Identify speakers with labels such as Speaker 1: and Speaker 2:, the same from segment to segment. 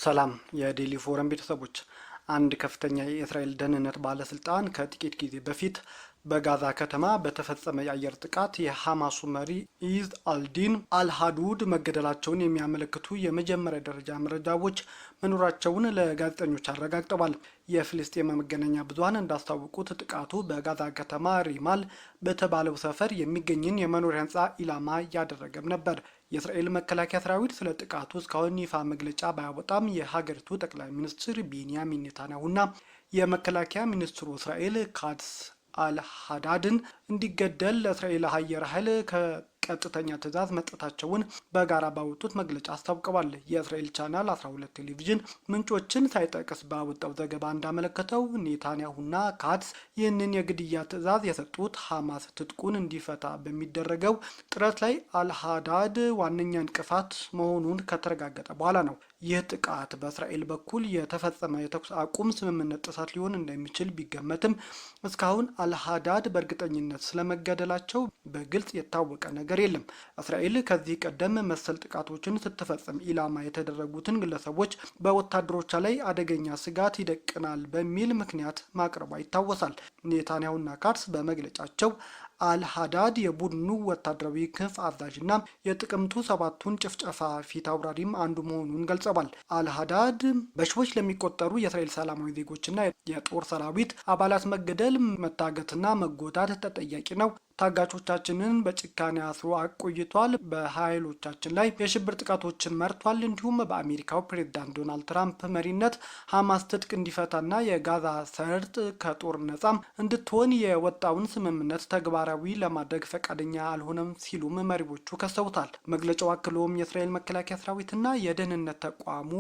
Speaker 1: ሰላም የዴሊ ፎረም ቤተሰቦች፣ አንድ ከፍተኛ የእስራኤል ደህንነት ባለስልጣን ከጥቂት ጊዜ በፊት በጋዛ ከተማ በተፈጸመ የአየር ጥቃት የሐማሱ መሪ ኢዝ አልዲን አልሃዱድ መገደላቸውን የሚያመለክቱ የመጀመሪያ ደረጃ መረጃዎች መኖራቸውን ለጋዜጠኞች አረጋግጠዋል። የፍልስጤም መገናኛ ብዙሃን እንዳስታወቁት ጥቃቱ በጋዛ ከተማ ሪማል በተባለው ሰፈር የሚገኝን የመኖሪያ ህንፃ ኢላማ ያደረገም ነበር። የእስራኤል መከላከያ ሰራዊት ስለ ጥቃቱ እስካሁን ይፋ መግለጫ ባያወጣም የሀገሪቱ ጠቅላይ ሚኒስትር ቤንያሚን ኔታንያሁና የመከላከያ ሚኒስትሩ እስራኤል ካትስ አልሃዳድን እንዲገደል ለእስራኤል አየር ኃይል ቀጥተኛ ትዕዛዝ መስጠታቸውን በጋራ ባወጡት መግለጫ አስታውቀዋል። የእስራኤል ቻናል 12 ቴሌቪዥን ምንጮችን ሳይጠቅስ ባወጣው ዘገባ እንዳመለከተው ኔታንያሁና ካትስ ይህንን የግድያ ትዕዛዝ የሰጡት ሐማስ ትጥቁን እንዲፈታ በሚደረገው ጥረት ላይ አልሃዳድ ዋነኛ እንቅፋት መሆኑን ከተረጋገጠ በኋላ ነው። ይህ ጥቃት በእስራኤል በኩል የተፈጸመ የተኩስ አቁም ስምምነት ጥሰት ሊሆን እንደሚችል ቢገመትም እስካሁን አልሃዳድ በእርግጠኝነት ስለመገደላቸው በግልጽ የታወቀ ነገር የለም። እስራኤል ከዚህ ቀደም መሰል ጥቃቶችን ስትፈጽም ኢላማ የተደረጉትን ግለሰቦች በወታደሮቿ ላይ አደገኛ ስጋት ይደቅናል በሚል ምክንያት ማቅረቧ ይታወሳል። ኔታንያሁና ካትስ በመግለጫቸው አልሃዳድ የቡድኑ ወታደራዊ ክንፍ አዛዥና የጥቅምቱ 7ቱን ጭፍጨፋ ፊት አውራሪም አንዱ መሆኑን ገልጸዋል። አልሃዳድ በሺዎች ለሚቆጠሩ የእስራኤል ሰላማዊ ዜጎችና የጦር ሰራዊት አባላት መገደል፣ መታገትና መጎዳት ተጠያቂ ነው። ታጋቾቻችንን በጭካኔ አስሮ አቆይቷል። በኃይሎቻችን ላይ የሽብር ጥቃቶችን መርቷል። እንዲሁም በአሜሪካው ፕሬዝዳንት ዶናልድ ትራምፕ መሪነት ሐማስ ትጥቅ እንዲፈታና የጋዛ ሰርጥ ከጦር ነጻም እንድትሆን የወጣውን ስምምነት ተግባራዊ ለማድረግ ፈቃደኛ አልሆነም ሲሉም መሪዎቹ ከሰውታል። መግለጫው አክሎም የእስራኤል መከላከያ ሰራዊትና የደህንነት ተቋሙ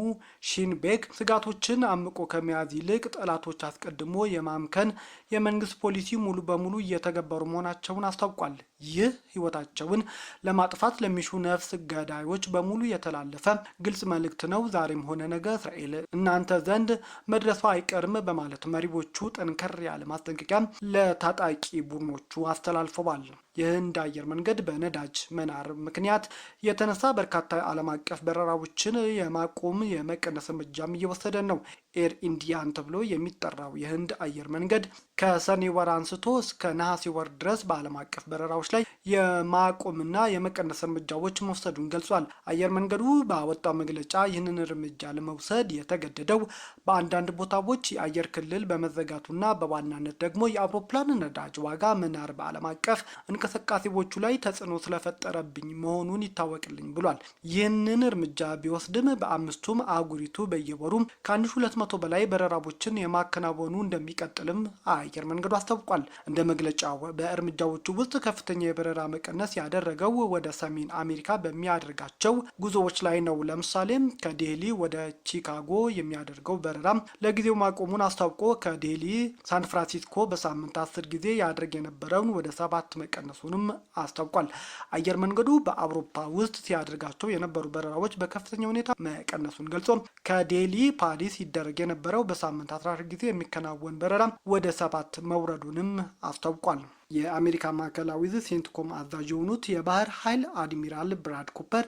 Speaker 1: ሺንቤክ ስጋቶችን አምቆ ከመያዝ ይልቅ ጠላቶች አስቀድሞ የማምከን የመንግስት ፖሊሲ ሙሉ በሙሉ እየተገበሩ መሆናቸውን አስታውቋል። ይህ ህይወታቸውን ለማጥፋት ለሚሹ ነፍስ ገዳዮች በሙሉ የተላለፈ ግልጽ መልእክት ነው። ዛሬም ሆነ ነገ እስራኤል እናንተ ዘንድ መድረሷ አይቀርም በማለት መሪዎቹ ጠንከር ያለ ማስጠንቀቂያ ለታጣቂ ቡድኖቹ አስተላልፈዋል። የህንድ አየር መንገድ በነዳጅ መናር ምክንያት የተነሳ በርካታ ዓለም አቀፍ በረራዎችን የማቆም የመቀነስ እርምጃም እየወሰደ ነው። ኤር ኢንዲያን ተብሎ የሚጠራው የህንድ አየር መንገድ ከሰኔ ወር አንስቶ እስከ ነሐሴ ወር ድረስ በዓለም አቀፍ በረራዎች ላይ የማቆምና የመቀነስ እርምጃዎች መውሰዱን ገልጿል። አየር መንገዱ ባወጣው መግለጫ ይህንን እርምጃ ለመውሰድ የተገደደው በአንዳንድ ቦታዎች የአየር ክልል በመዘጋቱና በዋናነት ደግሞ የአውሮፕላን ነዳጅ ዋጋ መናር በዓለም አቀፍ እንቅስቃሴዎቹ ላይ ተጽዕኖ ስለፈጠረብኝ መሆኑን ይታወቅልኝ ብሏል። ይህንን እርምጃ ቢወስድም በአምስቱም አህጉሪቱ በየወሩም ከ1200 በላይ በረራዎችን የማከናወኑ እንደሚቀጥልም አየር መንገዱ አስታውቋል። እንደ መግለጫው በእርምጃዎቹ ውስጥ ከፍተኛ የበረራ መቀነስ ያደረገው ወደ ሰሜን አሜሪካ በሚያደርጋቸው ጉዞዎች ላይ ነው። ለምሳሌም ከዴሊ ወደ ቺካጎ የሚያደርገው በረራ ለጊዜው ማቆሙን አስታውቆ ከዴሊ ሳን ፍራንሲስኮ በሳምንት 10 ጊዜ ያደርግ የነበረውን ወደ 7 መቀነሱንም አስታውቋል። አየር መንገዱ በአውሮፓ ውስጥ ሲያደርጋቸው የነበሩ በረራዎች በከፍተኛ ሁኔታ መቀነሱን ገልጾ ከዴሊ ፓሪስ ይደረግ የነበረው በሳምንት 14 ጊዜ የሚከናወን በረራ ወደ 7 መውረዱንም አስታውቋል። የአሜሪካ ማዕከላዊ ዕዝ ሴንትኮም አዛዥ የሆኑት የባህር ኃይል አድሚራል ብራድ ኩፐር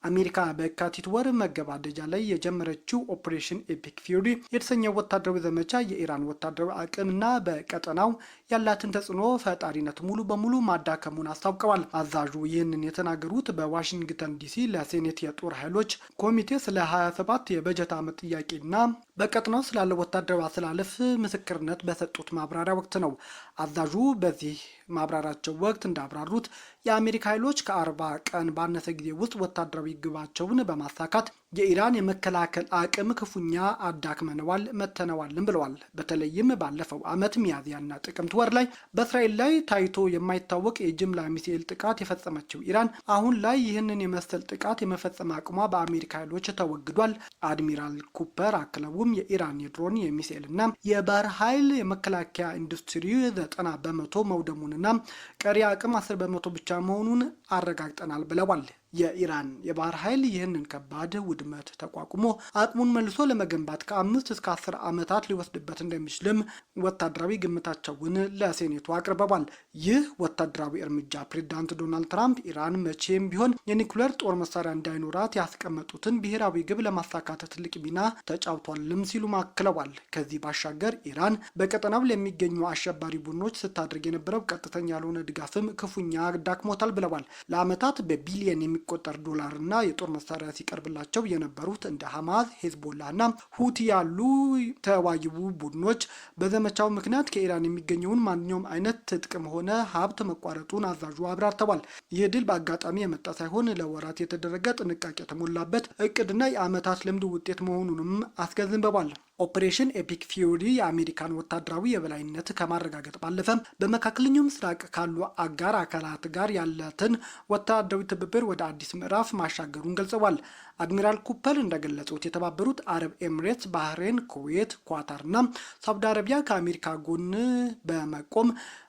Speaker 1: አሜሪካ በየካቲት ወር መገባደጃ ላይ የጀመረችው ኦፕሬሽን ኤፒክ ፊውሪ የተሰኘው ወታደራዊ ዘመቻ የኢራን ወታደራዊ አቅምና በቀጠናው ያላትን ተጽዕኖ ፈጣሪነት ሙሉ በሙሉ ማዳከሙን አስታውቀዋል። አዛዡ ይህንን የተናገሩት በዋሽንግተን ዲሲ ለሴኔት የጦር ኃይሎች ኮሚቴ ስለ 27 የበጀት ዓመት ጥያቄና በቀጠናው ስላለ ወታደራዊ አሰላለፍ ምስክርነት በሰጡት ማብራሪያ ወቅት ነው። አዛዡ በዚህ ማብራሪያቸው ወቅት እንዳብራሩት የአሜሪካ ኃይሎች ከ40 ቀን ባነሰ ጊዜ ውስጥ ወታደራዊ ግባቸውን በማሳካት የኢራን የመከላከል አቅም ክፉኛ አዳክመነዋል፣ መተነዋልም ብለዋል። በተለይም ባለፈው ዓመት ሚያዝያና ጥቅምት ወር ላይ በእስራኤል ላይ ታይቶ የማይታወቅ የጅምላ ሚሳኤል ጥቃት የፈጸመችው ኢራን አሁን ላይ ይህንን የመሰል ጥቃት የመፈጸም አቅሟ በአሜሪካ ኃይሎች ተወግዷል። አድሚራል ኩፐር አክለውም የኢራን የድሮን የሚሳኤልና የባህር ኃይል የመከላከያ ኢንዱስትሪ 90% መውደሙንና ቀሪ አቅም 10% ብቻ መሆኑን አረጋግጠናል ብለዋል። የኢራን የባህር ኃይል ይህንን ከባድ ውድመት ተቋቁሞ አቅሙን መልሶ ለመገንባት ከ5 እስከ 10 ዓመታት ሊወስድበት እንደሚችልም ወታደራዊ ግምታቸውን ለሴኔቱ አቅርበዋል። ይህ ወታደራዊ እርምጃ ፕሬዝዳንት ዶናልድ ትራምፕ ኢራን መቼም ቢሆን የኒኩሌር ጦር መሳሪያ እንዳይኖራት ያስቀመጡትን ብሔራዊ ግብ ለማሳካት ትልቅ ሚና ተጫውቷልም ሲሉ አክለዋል። ከዚህ ባሻገር ኢራን በቀጠናው ለሚገኙ አሸባሪ ቡድኖች ስታደርግ የነበረው ቀጥተኛ ያልሆነ ድጋፍም ክፉኛ ዳክሞታል ብለዋል። ለዓመታት በቢሊየን የሚቆጠር ዶላርና የጦር መሳሪያ ሲቀርብላቸው የነበሩት እንደ ሐማስ፣ ሄዝቦላና ሁቲ ያሉ ተዋጊ ቡድኖች በዘመቻው ምክንያት ከኢራን የሚገኘውን ማንኛውም አይነት ትጥቅም ሆነ ሀብት መቋረጡን አዛዡ አብራርተዋል። ይህ ድል በአጋጣሚ የመጣ ሳይሆን ለወራት የተደረገ ጥንቃቄ የተሞላበት እቅድና የዓመታት ልምድ ውጤት መሆኑንም አስገንዝበዋል። ኦፕሬሽን ኤፒክ ፊውሪ የአሜሪካን ወታደራዊ የበላይነት ከማረጋገጥ ባለፈ በመካከለኛው ምስራቅ ካሉ አጋር አካላት ጋር ያላትን ወታደራዊ ትብብር ወደ አዲስ ምዕራፍ ማሻገሩን ገልጸዋል። አድሚራል ኩፐር እንደገለጹት የተባበሩት አረብ ኤምሬትስ፣ ባህሬን፣ ኩዌት፣ ኳታርና ሳውዲ አረቢያ ከአሜሪካ ጎን በመቆም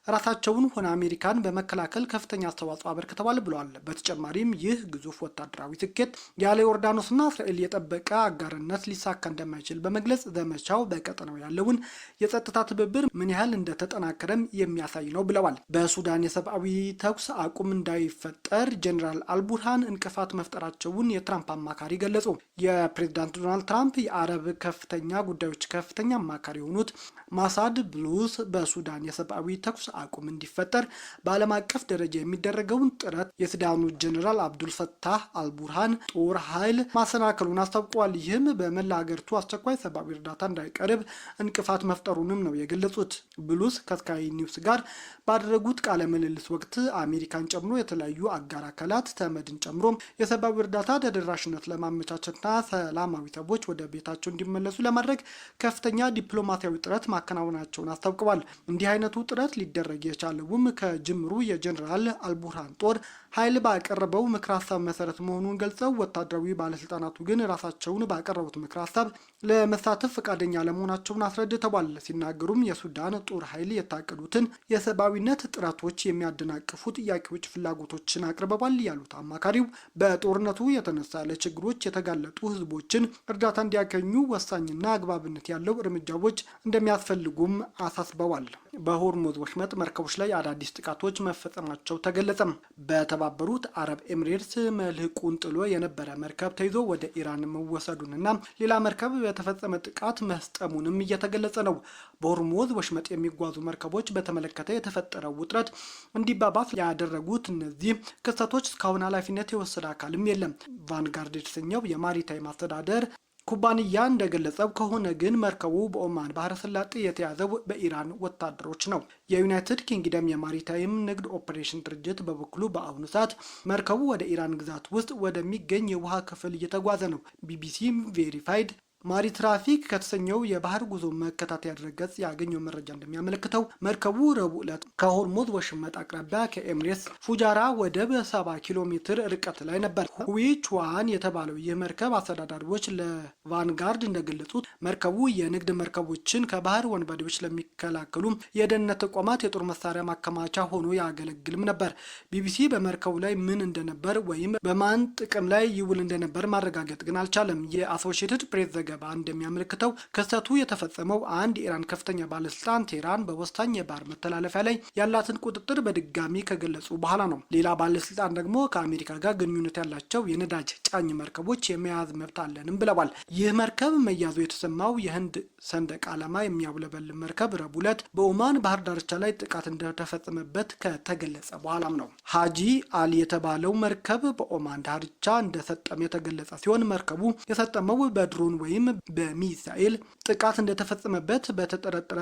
Speaker 1: ራሳቸውን ሆነ አሜሪካን በመከላከል ከፍተኛ አስተዋጽኦ አበርክተዋል ብለዋል። በተጨማሪም ይህ ግዙፍ ወታደራዊ ስኬት ያለ ዮርዳኖስና እስራኤል የጠበቀ አጋርነት ሊሳካ እንደማይችል በመግለጽ ዘመቻው በቀጠናው ያለውን የጸጥታ ትብብር ምን ያህል እንደተጠናከረም የሚያሳይ ነው ብለዋል። በሱዳን የሰብአዊ ተኩስ አቁም እንዳይፈጠር ጀኔራል አልቡርሃን እንቅፋት መፍጠራቸውን የትራምፕ አማካሪ ገለጹ። የፕሬዝዳንት ዶናልድ ትራምፕ የአረብ ከፍተኛ ጉዳዮች ከፍተኛ አማካሪ የሆኑት ማሳድ ብሉስ በሱዳን የሰብአዊ ተኩስ አቁም እንዲፈጠር በዓለም አቀፍ ደረጃ የሚደረገውን ጥረት የሱዳኑ ጀኔራል አብዱልፈታህ አልቡርሃን ጦር ኃይል ማሰናከሉን አስታውቀዋል። ይህም በመላ ሀገሪቱ አስቸኳይ ሰብአዊ እርዳታ እንዳይቀርብ እንቅፋት መፍጠሩንም ነው የገለጹት። ብሉስ ከስካይ ኒውስ ጋር ባደረጉት ቃለ ምልልስ ወቅት አሜሪካን ጨምሮ የተለያዩ አጋር አካላት ተመድን ጨምሮ የሰብአዊ እርዳታ ተደራሽነት ለማመቻቸትና ሰላማዊ ሰዎች ወደ ቤታቸው እንዲመለሱ ለማድረግ ከፍተኛ ዲፕሎማሲያዊ ጥረት ማከናወናቸውን አስታውቀዋል። እንዲህ አይነቱ ጥረት ሊደረግ የቻለውም ከጅምሩ የጀኔራል አልቡርሃን ጦር ኃይል ባቀረበው ምክር ሀሳብ መሰረት መሆኑን ገልጸው ወታደራዊ ባለስልጣናቱ ግን ራሳቸውን ባቀረቡት ምክር ሀሳብ ለመሳተፍ ፈቃደኛ ለመሆናቸውን አስረድተዋል። ሲናገሩም የሱዳን ጦር ኃይል የታቀዱትን የሰብአዊነት ጥረቶች የሚያደናቅፉ ጥያቄዎች፣ ፍላጎቶችን አቅርበዋል ያሉት አማካሪው በጦርነቱ የተነሳ ለችግሮች የተጋለጡ ህዝቦችን እርዳታ እንዲያገኙ ወሳኝና አግባብነት ያለው እርምጃዎች እንደሚያስፈልጉም አሳስበዋል። በሆርሙዝ ወሽመጥ መርከቦች ላይ አዳዲስ ጥቃቶች መፈጸማቸው ተገለጸም። በተባበሩት አረብ ኤምሬትስ መልህቁን ጥሎ የነበረ መርከብ ተይዞ ወደ ኢራን መወሰዱንና ሌላ መርከብ በተፈጸመ ጥቃት መስጠሙንም እየተገለጸ ነው። በሆርሙዝ ወሽመጥ የሚጓዙ መርከቦች በተመለከተ የተፈጠረው ውጥረት እንዲባባስ ያደረጉት እነዚህ ክስተቶች እስካሁን ኃላፊነት የወሰደ አካልም የለም። ቫንጋርድ የተሰኘው የማሪታይም አስተዳደር ኩባንያ እንደገለጸው ከሆነ ግን መርከቡ በኦማን ባህረ ሰላጤ የተያዘው በኢራን ወታደሮች ነው። የዩናይትድ ኪንግደም የማሪታይም ንግድ ኦፕሬሽን ድርጅት በበኩሉ በአሁኑ ሰዓት መርከቡ ወደ ኢራን ግዛት ውስጥ ወደሚገኝ የውሃ ክፍል እየተጓዘ ነው። ቢቢሲ ቬሪፋይድ ማሪ ትራፊክ ከተሰኘው የባህር ጉዞ መከታተያ ድረገጽ ያገኘው መረጃ እንደሚያመለክተው መርከቡ ረቡዕ ዕለት ከሆርሙዝ ወሽመጥ አቅራቢያ ከኤምሬትስ ፉጃራ ወደብ 70 ኪሎ ሜትር ርቀት ላይ ነበር። ሁዊቹዋን የተባለው ይህ መርከብ አስተዳዳሪዎች ለቫንጋርድ እንደገለጹት መርከቡ የንግድ መርከቦችን ከባህር ወንበዴዎች ለሚከላከሉ የደህንነት ተቋማት የጦር መሳሪያ ማከማቻ ሆኖ ያገለግልም ነበር። ቢቢሲ በመርከቡ ላይ ምን እንደነበር ወይም በማን ጥቅም ላይ ይውል እንደነበር ማረጋገጥ ግን አልቻለም። የአሶሺየትድ ፕሬስ ዘገባ እንደሚያመለክተው ክስተቱ የተፈጸመው አንድ የኢራን ከፍተኛ ባለስልጣን ቴህራን በወሳኝ የባህር መተላለፊያ ላይ ያላትን ቁጥጥር በድጋሚ ከገለጹ በኋላ ነው። ሌላ ባለስልጣን ደግሞ ከአሜሪካ ጋር ግንኙነት ያላቸው የነዳጅ ጫኝ መርከቦች የመያዝ መብት አለንም ብለዋል። ይህ መርከብ መያዙ የተሰማው የህንድ ሰንደቅ ዓላማ የሚያውለበልብ መርከብ ረቡዕ ዕለት በኦማን ባህር ዳርቻ ላይ ጥቃት እንደተፈጸመበት ከተገለጸ በኋላም ነው። ሀጂ አሊ የተባለው መርከብ በኦማን ዳርቻ እንደሰጠም የተገለጸ ሲሆን መርከቡ የሰጠመው በድሮን ወይም በሚሳኤል ጥቃት እንደተፈጸመበት በተጠረጠረ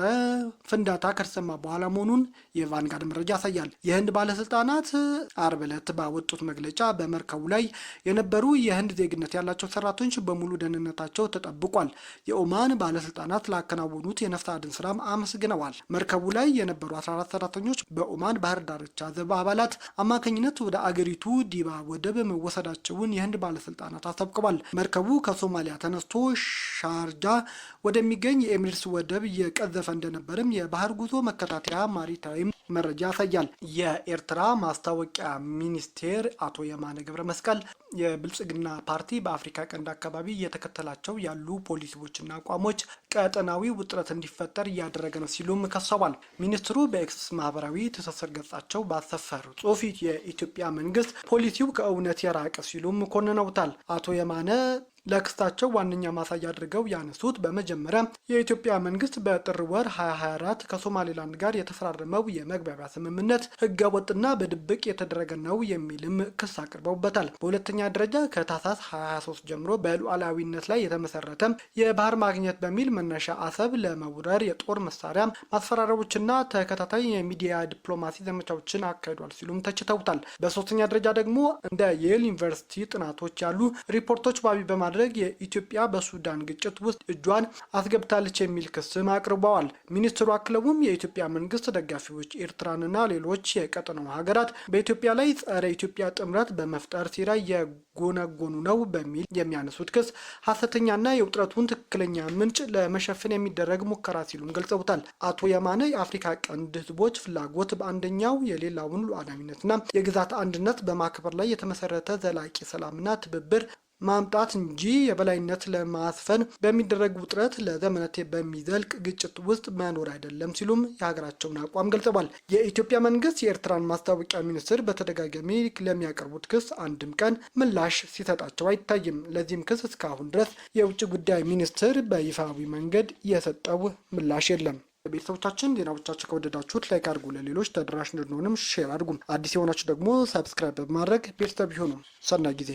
Speaker 1: ፍንዳታ ከተሰማ በኋላ መሆኑን የቫንጋርድ መረጃ ያሳያል። የህንድ ባለስልጣናት አርብ ዕለት ባወጡት መግለጫ በመርከቡ ላይ የነበሩ የህንድ ዜግነት ያላቸው ሰራተኞች በሙሉ ደህንነታቸው ተጠብቋል። የኦማን ባለስልጣናት ላከናወኑት የነፍስ አድን ስራም አመስግነዋል። መርከቡ ላይ የነበሩ 14 ሰራተኞች በኦማን ባህር ዳርቻ ዘብ አባላት አማካኝነት ወደ አገሪቱ ዲባ ወደብ መወሰዳቸውን የህንድ ባለስልጣናት አስታውቀዋል። መርከቡ ከሶማሊያ ተነስቶ ሻርጃ ወደሚገኝ የኤሚሬትስ ወደብ እየቀዘፈ እንደነበርም የባህር ጉዞ መከታተያ ማሪታይም መረጃ ያሳያል። የኤርትራ ማስታወቂያ ሚኒስቴር አቶ የማነ ገብረ መስቀል የብልጽግና ፓርቲ በአፍሪካ ቀንድ አካባቢ እየተከተላቸው ያሉ ፖሊሲዎችና አቋሞች ቀጠናዊ ውጥረት እንዲፈጠር እያደረገ ነው ሲሉም ከሰዋል። ሚኒስትሩ በኤክስ ማህበራዊ ትስስር ገጻቸው ባሰፈሩ ጽሑፍ የኢትዮጵያ መንግስት ፖሊሲው ከእውነት የራቀ ሲሉም ኮንነውታል። አቶ የማነ ለክስታቸው ዋነኛ ማሳያ አድርገው ያነሱት በመጀመሪያ የኢትዮጵያ መንግስት በጥር ወር 2024 ከሶማሌላንድ ጋር የተፈራረመው የመግባቢያ ስምምነት ህገወጥና በድብቅ የተደረገ ነው የሚልም ክስ አቅርበውበታል። በሁለተኛ ደረጃ ከታህሳስ 2023 ጀምሮ በሉዓላዊነት ላይ የተመሰረተ የባህር ማግኘት በሚል መነሻ አሰብ ለመውረር የጦር መሳሪያ ማስፈራሪያዎችና ተከታታይ የሚዲያ ዲፕሎማሲ ዘመቻዎችን አካሂዷል ሲሉም ተችተውታል። በሶስተኛ ደረጃ ደግሞ እንደ የል ዩኒቨርሲቲ ጥናቶች ያሉ ሪፖርቶች ባቢ በማድረግ የኢትዮጵያ በሱዳን ግጭት ውስጥ እጇን አስገብታለች የሚል ክስም አቅርበዋል። ሚኒስትሩ አክለውም የኢትዮጵያ መንግስት ደጋፊዎች ኤርትራንና ሌሎች የቀጠናው ሀገራት በኢትዮጵያ ላይ ጸረ ኢትዮጵያ ጥምረት በመፍጠር ሴራ የጎነጎኑ ነው በሚል የሚያነሱት ክስ ሐሰተኛና የውጥረቱን ትክክለኛ ምንጭ ለመሸፈን የሚደረግ ሙከራ ሲሉም ገልጸውታል። አቶ የማነ የአፍሪካ ቀንድ ህዝቦች ፍላጎት በአንደኛው የሌላውን ሉዓላዊነትና የግዛት አንድነት በማክበር ላይ የተመሰረተ ዘላቂ ሰላምና ትብብር ማምጣት እንጂ የበላይነት ለማስፈን በሚደረግ ውጥረት ለዘመናት በሚዘልቅ ግጭት ውስጥ መኖር አይደለም ሲሉም የሀገራቸውን አቋም ገልጸዋል። የኢትዮጵያ መንግስት የኤርትራን ማስታወቂያ ሚኒስትር በተደጋጋሚ ለሚያቀርቡት ክስ አንድም ቀን ምላሽ ሲሰጣቸው አይታይም። ለዚህም ክስ እስካሁን ድረስ የውጭ ጉዳይ ሚኒስትር በይፋዊ መንገድ የሰጠው ምላሽ የለም። ቤተሰቦቻችን ዜናዎቻችን ከወደዳችሁት ላይክ አድርጉ፣ ለሌሎች ተደራሽ እንድንሆንም ሼር አድርጉ። አዲስ የሆናችሁ ደግሞ ሰብስክራይብ በማድረግ ቤተሰብ ይሁኑ። ሰናይ ጊዜ